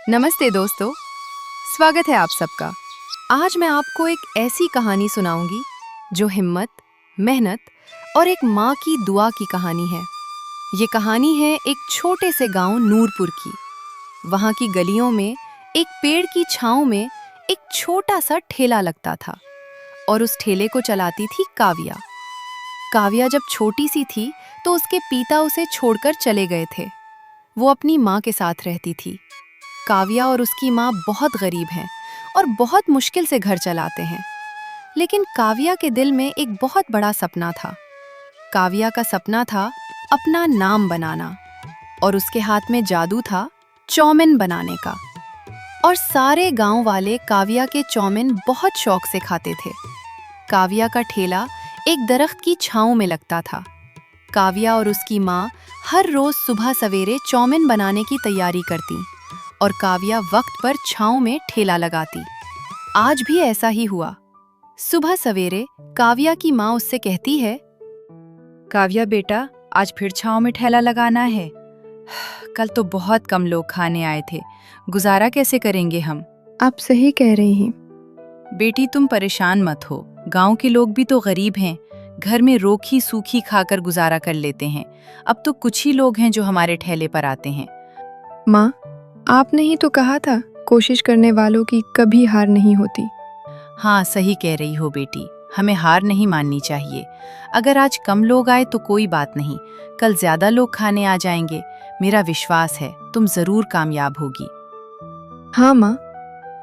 नमस्ते दोस्तों, स्वागत है आप सबका। आज मैं आपको एक ऐसी कहानी सुनाऊंगी जो हिम्मत, मेहनत और एक माँ की दुआ की कहानी है। ये कहानी है एक छोटे से गांव नूरपुर की। वहाँ की गलियों में एक पेड़ की छांव में एक छोटा सा ठेला लगता था और उस ठेले को चलाती थी काव्या। काव्या जब छोटी सी थी तो उसके पिता उसे छोड़कर चले गए थे। वो अपनी माँ के साथ रहती थी। काव्या और उसकी माँ बहुत गरीब हैं और बहुत मुश्किल से घर चलाते हैं। लेकिन काव्या के दिल में एक बहुत बड़ा सपना था। काव्या का सपना था अपना नाम बनाना और उसके हाथ में जादू था चौमिन बनाने का। और सारे गांव वाले काव्या के चौमिन बहुत शौक से खाते थे। काव्या का ठेला एक दरख्त की छांव में लगता था। काव्या और उसकी माँ हर रोज सुबह सवेरे चौमिन बनाने की तैयारी करती और काव्या वक्त पर छांव में ठेला लगाती। आज भी ऐसा ही हुआ। सुबह सवेरे काव्या की माँ उससे कहती है, काव्या बेटा, आज फिर छांव में ठेला लगाना है। कल तो बहुत कम लोग खाने आए थे, गुजारा कैसे करेंगे हम? आप सही कह रही हैं। बेटी तुम परेशान मत हो, गांव के लोग भी तो गरीब हैं, घर में रोखी सूखी खाकर गुजारा कर लेते हैं। अब तो कुछ ही लोग हैं जो हमारे ठेले पर आते हैं। माँ, आपने ही तो कहा था कोशिश करने वालों की कभी हार नहीं होती। हाँ, सही कह रही हो बेटी, हमें हार नहीं माननी चाहिए। अगर आज कम लोग आए तो कोई बात नहीं, कल ज्यादा लोग खाने आ जाएंगे। मेरा विश्वास है तुम जरूर कामयाब होगी। हाँ माँ,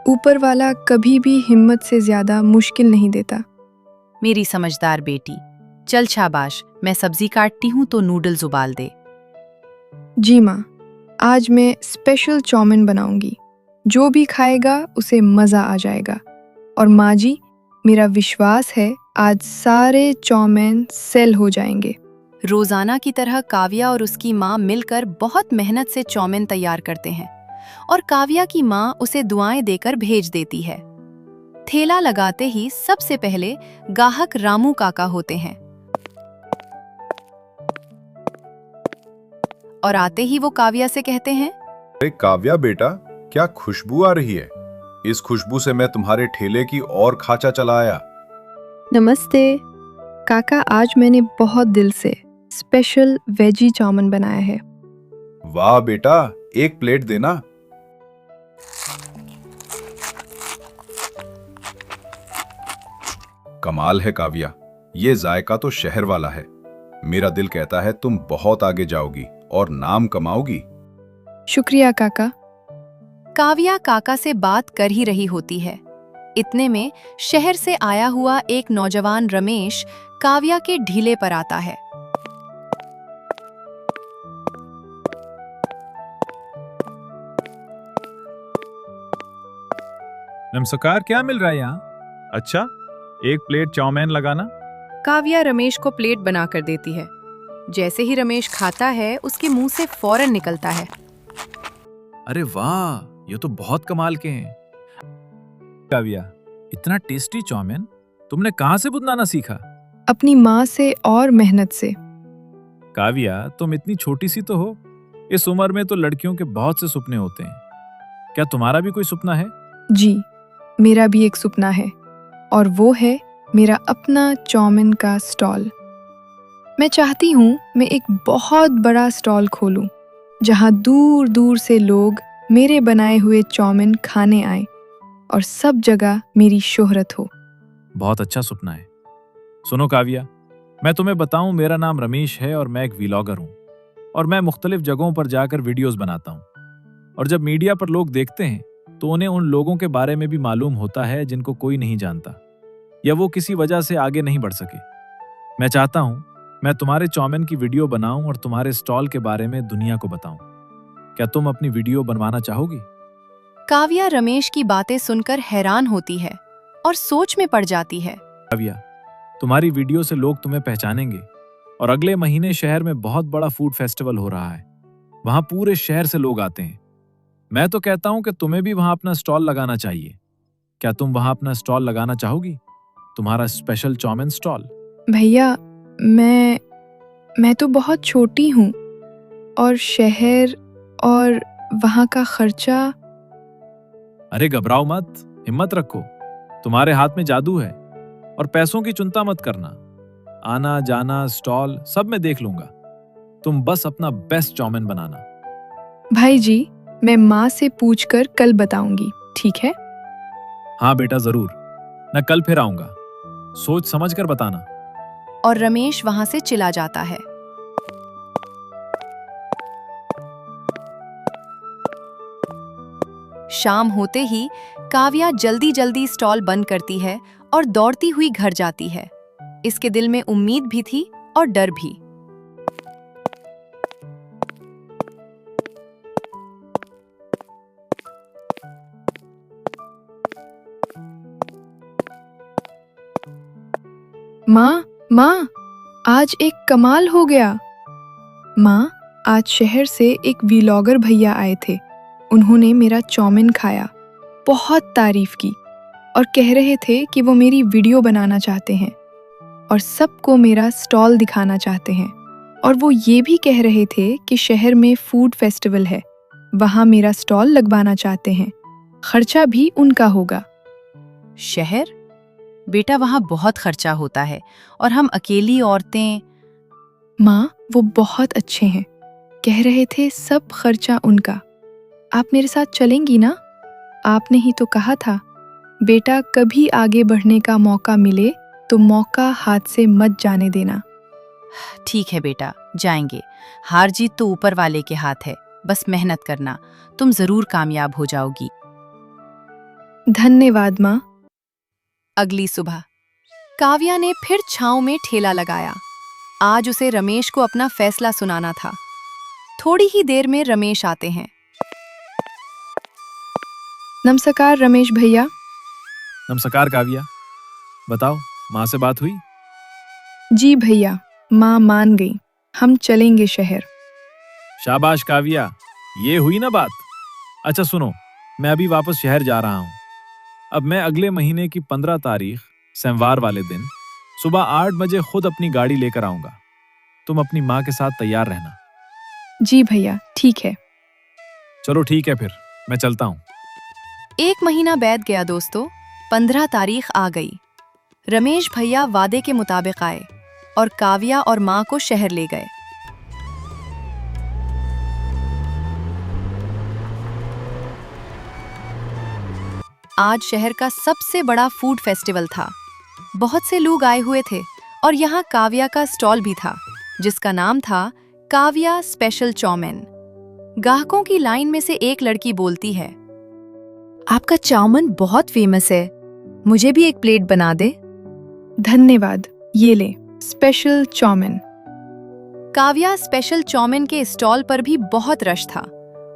ऊपर वाला कभी भी हिम्मत से ज्यादा मुश्किल नहीं देता। मेरी समझदार बेटी, चल शाबाश, मैं सब्जी काटती हूँ तो नूडल्स उबाल दे। जी माँ, आज मैं स्पेशल चौमिन बनाऊंगी। जो भी खाएगा उसे मजा आ जाएगा। और माँ जी, मेरा विश्वास है आज सारे चौमिन सेल हो जाएंगे। रोजाना की तरह काव्या और उसकी माँ मिलकर बहुत मेहनत से चौमिन तैयार करते हैं और काव्या की माँ उसे दुआएं देकर भेज देती है। ठेला लगाते ही सबसे पहले गाहक रामू काका होते हैं और आते ही वो काव्या से कहते हैं, अरे काव्या बेटा, क्या खुशबू आ रही है। इस खुशबू से मैं तुम्हारे ठेले की और खाचा चला आया। नमस्ते काका, आज मैंने बहुत दिल से स्पेशल वेजी चौमिन बनाया है। वाह बेटा, एक प्लेट देना। कमाल है काव्या, ये जायका तो शहर वाला है। मेरा दिल कहता है तुम बहुत आगे जाओगी और नाम कमाओगी। शुक्रिया काका। काव्या काका से बात कर ही रही होती है। इतने में शहर से आया हुआ एक नौजवान रमेश काव्या के ढीले पर आता है। नमस्कार, क्या मिल रहा है यहाँ? अच्छा, एक प्लेट चाउमीन लगाना। काव्या रमेश को प्लेट बनाकर देती है। जैसे ही रमेश खाता है उसके मुंह से फौरन निकलता है, अरे वाह, ये तो बहुत कमाल के हैं। काव्या, इतना टेस्टी चाउमीन तुमने कहाँ से बनाना सीखा? अपनी माँ से और मेहनत से। काव्या, तुम इतनी छोटी सी तो हो। इस उम्र में तो लड़कियों के बहुत से सपने होते हैं। क्या तुम्हारा भी कोई सपना है? जी, मेरा भी एक सपना है और वो है मेरा अपना चौमिन का स्टॉल। मैं चाहती हूँ मैं एक बहुत बड़ा स्टॉल खोलूँ जहाँ दूर दूर से लोग मेरे बनाए हुए चौमिन खाने आए और सब जगह मेरी शोहरत हो। बहुत अच्छा सपना है। सुनो काव्या, मैं तुम्हें बताऊं, मेरा नाम रमेश है और मैं एक व्लॉगर हूँ और मैं मुख्तलिफ जगहों पर जाकर वीडियोस बनाता हूँ। और जब मीडिया पर लोग देखते हैं तो उन्हें उन लोगों के बारे में भी मालूम होता है जिनको कोई नहीं जानता या वो किसी वजह से आगे नहीं बढ़ सके। मैं चाहता हूँ मैं तुम्हारे चौमिन की वीडियो बनाऊं और तुम्हारे स्टॉल के बारे में दुनिया को बताऊं। क्या तुम अपनी वीडियो बनवाना चाहोगी? काव्या रमेश की बातें सुनकर हैरान होती है और सोच में पड़ जाती है। काव्या, तुम्हारी वीडियो से लोग तुम्हें पहचानेंगे और अगले महीने शहर में बहुत बड़ा फूड फेस्टिवल हो रहा है। वहां पूरे शहर से लोग आते हैं। मैं तो कहता हूं कि तुम्हें भी वहां अपना स्टॉल लगाना चाहिए। क्या तुम वहां अपना स्टॉल लगाना चाहोगी? तुम्हारा स्पेशल चौमिन स्टॉल। भैया, मैं तो बहुत छोटी हूँ और शहर और वहाँ का खर्चा अरे घबराओ मत, हिम्मत रखो। तुम्हारे हाथ में जादू है और पैसों की चिंता मत करना। आना जाना स्टॉल सब मैं देख लूंगा। तुम बस अपना बेस्ट चाउमीन बनाना। भाई जी, मैं माँ से पूछकर कल बताऊंगी, ठीक है? हाँ बेटा जरूर, मैं कल फिर आऊंगा। सोच समझ कर बताना। और रमेश वहां से चला जाता है। शाम होते ही काव्या जल्दी जल्दी स्टॉल बंद करती है और दौड़ती हुई घर जाती है। इसके दिल में उम्मीद भी थी और डर भी। माँ, माँ, आज एक कमाल हो गया। माँ, आज शहर से एक व्लॉगर भैया आए थे। उन्होंने मेरा चाउमीन खाया, बहुत तारीफ की और कह रहे थे कि वो मेरी वीडियो बनाना चाहते हैं और सबको मेरा स्टॉल दिखाना चाहते हैं। और वो ये भी कह रहे थे कि शहर में फूड फेस्टिवल है, वहाँ मेरा स्टॉल लगवाना चाहते हैं। खर्चा भी उनका होगा। शहर? बेटा वहाँ बहुत खर्चा होता है और हम अकेली औरतें। माँ, वो बहुत अच्छे हैं। कह रहे थे सब खर्चा उनका। आप मेरे साथ चलेंगी ना? आपने ही तो कहा था, बेटा कभी आगे बढ़ने का मौका मिले तो मौका हाथ से मत जाने देना। ठीक है बेटा, जाएंगे। हार जीत तो ऊपर वाले के हाथ है, बस मेहनत करना, तुम जरूर कामयाब हो जाओगी। धन्यवाद माँ। अगली सुबह काव्या ने फिर छांव में ठेला लगाया। आज उसे रमेश को अपना फैसला सुनाना था। थोड़ी ही देर में रमेश आते हैं। नमस्कार रमेश भैया। नमस्कार काव्या, बताओ माँ से बात हुई? जी भैया, माँ मान गई, हम चलेंगे शहर। शाबाश काव्या, ये हुई ना बात। अच्छा सुनो, मैं अभी वापस शहर जा रहा हूँ। अब मैं अगले महीने की 15 तारीख सोमवार वाले दिन सुबह 8 बजे खुद अपनी गाड़ी लेकर आऊंगा। तुम अपनी माँ के साथ तैयार रहना। जी भैया, ठीक है। चलो ठीक है, फिर मैं चलता हूँ। 1 महीना बीत गया दोस्तों। 15 तारीख आ गई। रमेश भैया वादे के मुताबिक आए और काव्या और माँ को शहर ले गए। आज शहर का सबसे बड़ा फूड फेस्टिवल था। बहुत से लोग आए हुए थे और यहाँ काव्या का स्टॉल भी था, जिसका नाम था काव्या स्पेशल चाउमीन। ग्राहकों की लाइन में से एक लड़की बोलती है, आपका चाउमीन बहुत फेमस है, मुझे भी एक प्लेट बना दे। धन्यवाद, ये ले special chowmein. Kavya special chowmein के स्टॉल पर भी बहुत रश था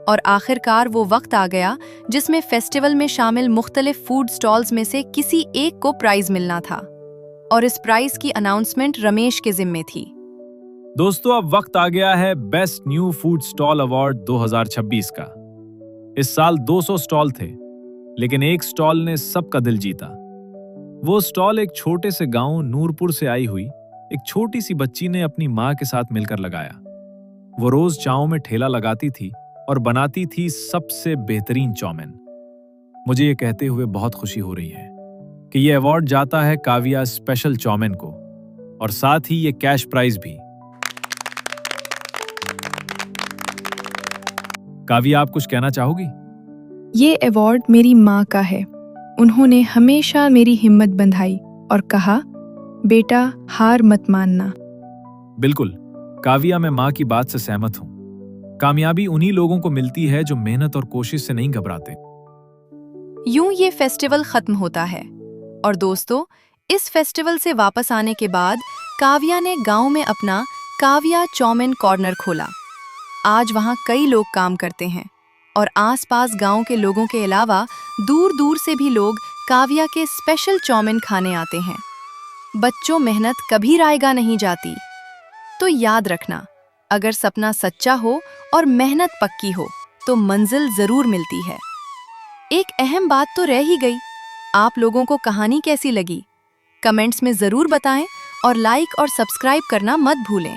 और आखिरकार वो वक्त आ गया जिसमें फेस्टिवल में शामिल मुख्तलिफ फूड स्टॉल्स में से किसी एक को प्राइज मिलना था और इस प्राइज की अनाउंसमेंट रमेश के जिम्मे थी। दोस्तों, अब वक्त आ गया है best new food stall award 2026 का। इस साल 200 स्टॉल थे, लेकिन एक स्टॉल ने सबका दिल जीता। वो स्टॉल एक छोटे से गांव नूरपुर से आई हुई एक छोटी सी बच्ची ने अपनी माँ के साथ मिलकर लगाया। वो रोज चाव में ठेला लगाती थी और बनाती थी सबसे बेहतरीन चाउमीन। मुझे ये कहते हुए बहुत खुशी हो रही है कि ये अवार्ड जाता है काव्या स्पेशल चाउमीन को, और साथ ही ये कैश प्राइज भी। काव्या, आप कुछ कहना चाहोगी? ये अवार्ड मेरी माँ का है। उन्होंने हमेशा मेरी हिम्मत बंधाई और कहा, बेटा हार मत मानना। बिल्कुल काव्या, मैं माँ की बात से सहमत हूँ। कामयाबी उन्हीं लोगों को मिलती है जो मेहनत और कोशिश से नहीं घबराते। यूं ये फेस्टिवल खत्म होता है और दोस्तों, इस फेस्टिवल से वापस आने के बाद काव्या ने गांव में अपना काव्या चाउमीन कॉर्नर खोला। आज वहां कई लोग काम करते हैं और आसपास गांव के लोगों के अलावा दूर दूर से भी लोग काव्या के स्पेशल चाउमीन खाने आते हैं। बच्चों, मेहनत कभी रायगा नहीं जाती। तो याद रखना, अगर सपना सच्चा हो और मेहनत पक्की हो तो मंजिल जरूर मिलती है। एक अहम बात तो रह ही गई, आप लोगों को कहानी कैसी लगी? कमेंट्स में जरूर बताएं और लाइक और सब्सक्राइब करना मत भूलें।